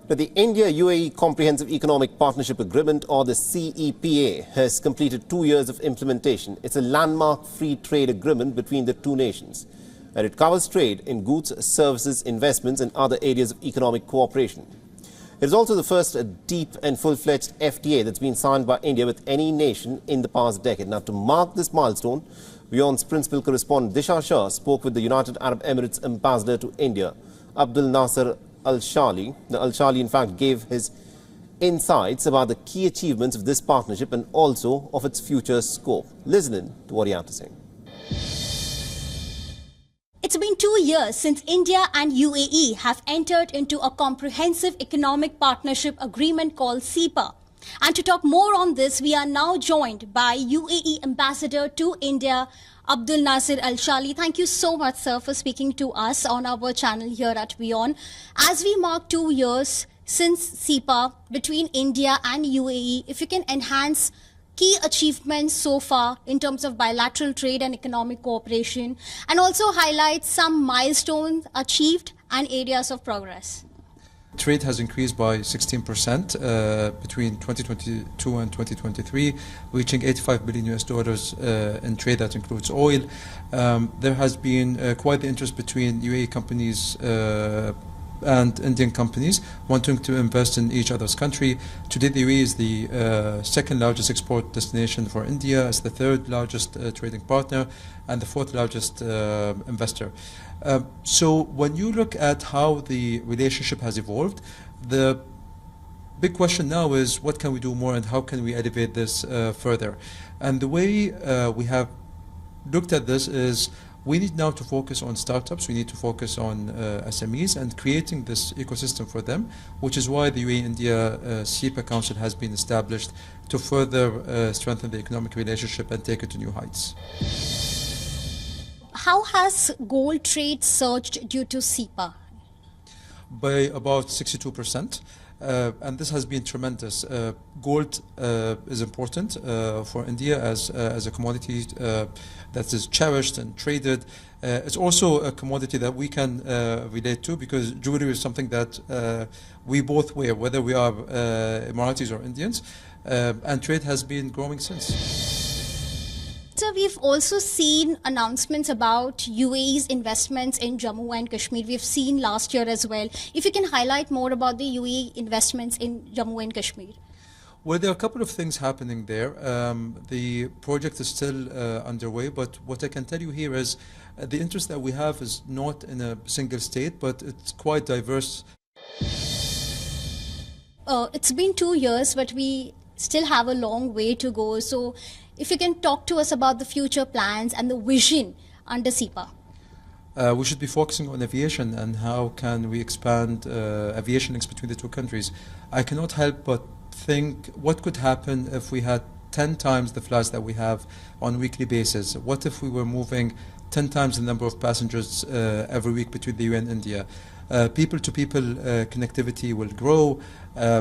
The India-UAE Comprehensive Economic Partnership Agreement, or the CEPA, has completed 2 years of implementation. It's a landmark free trade agreement between the two nations, and it covers trade in goods, services, investments and other areas of economic cooperation. It is also the first deep and full-fledged FTA that's been signed by India with any nation in the past decade. Now, to mark this milestone, WION's principal correspondent Disha Shah spoke with the United Arab Emirates Ambassador to India, Abdulnasser Alshaali. Alshaali, in fact, gave his insights about the key achievements of this partnership and also of its future scope. Listen in to what he had to say. It's been 2 years since India and UAE have entered into a comprehensive economic partnership agreement called CEPA. And to talk more on this, we are now joined by UAE Ambassador to India, Abdulnasser Alshaali. Thank you so much, sir, for speaking to us on our channel here at WION. As we mark 2 years since CEPA between India and UAE, if you can enhance key achievements so far in terms of bilateral trade and economic cooperation, and also highlight some milestones achieved and areas of progress. Trade has increased by 16% between 2022 and 2023, reaching $85 billion in trade that includes oil. There has been quite the interest between UAE companies and Indian companies wanting to invest in each other's country. Today, the UAE is the second largest export destination for India, as the third largest trading partner, and the fourth largest investor. So when you look at how the relationship has evolved, the big question now is what can we do more and how can we elevate this further? And the way we have looked at this is we need now to focus on startups, we need to focus on SMEs and creating this ecosystem for them, which is why the UAE-India CEPA Council has been established to further strengthen the economic relationship and take it to new heights. How has gold trade surged due to CEPA? By about 62%. And this has been tremendous. Gold is important for India as a commodity that is cherished and traded. It's also a commodity that we can relate to because jewelry is something that we both wear, whether we are Emiratis or Indians, and trade has been growing since. So we've also seen announcements about UAE's investments in Jammu and Kashmir. We've seen last year as well. If you can highlight more about the UAE investments in Jammu and Kashmir. Well, there are a couple of things happening there. The project is still underway, but what I can tell you here is the interest that we have is not in a single state, but it's quite diverse. It's been 2 years, but we still have a long way to go. So if you can talk to us about the future plans and the vision under CEPA. We should be focusing on aviation and how can we expand aviation links between the two countries. I cannot help but think what could happen if we had 10 times the flights that we have on a weekly basis. What if we were moving 10 times the number of passengers every week between the UAE and India? People-to-people connectivity will grow.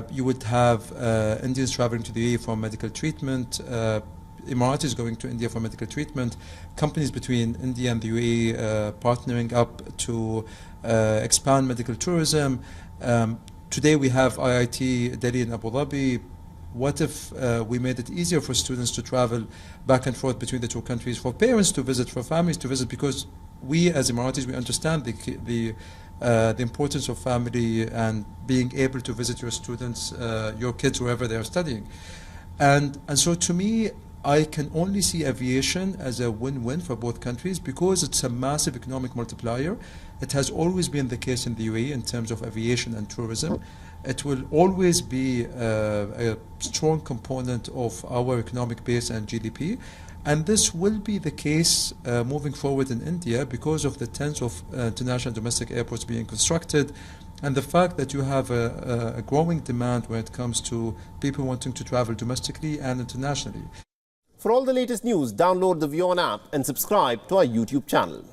You would have Indians traveling to the UAE for medical treatment, Emiratis going to India for medical treatment, companies between India and the UAE partnering up to expand medical tourism. Today we have IIT Delhi and Abu Dhabi. What if we made it easier for students to travel back and forth between the two countries, for parents to visit, for families to visit, because we as Emiratis, we understand the importance of family and being able to visit your students, your kids, wherever they are studying. And so to me, I can only see aviation as a win-win for both countries because it's a massive economic multiplier. It has always been the case in the UAE in terms of aviation and tourism. It will always be a strong component of our economic base and GDP. And this will be the case moving forward in India because of the tens of international domestic airports being constructed and the fact that you have a growing demand when it comes to people wanting to travel domestically and internationally. For all the latest news, download the WION app and subscribe to our YouTube channel.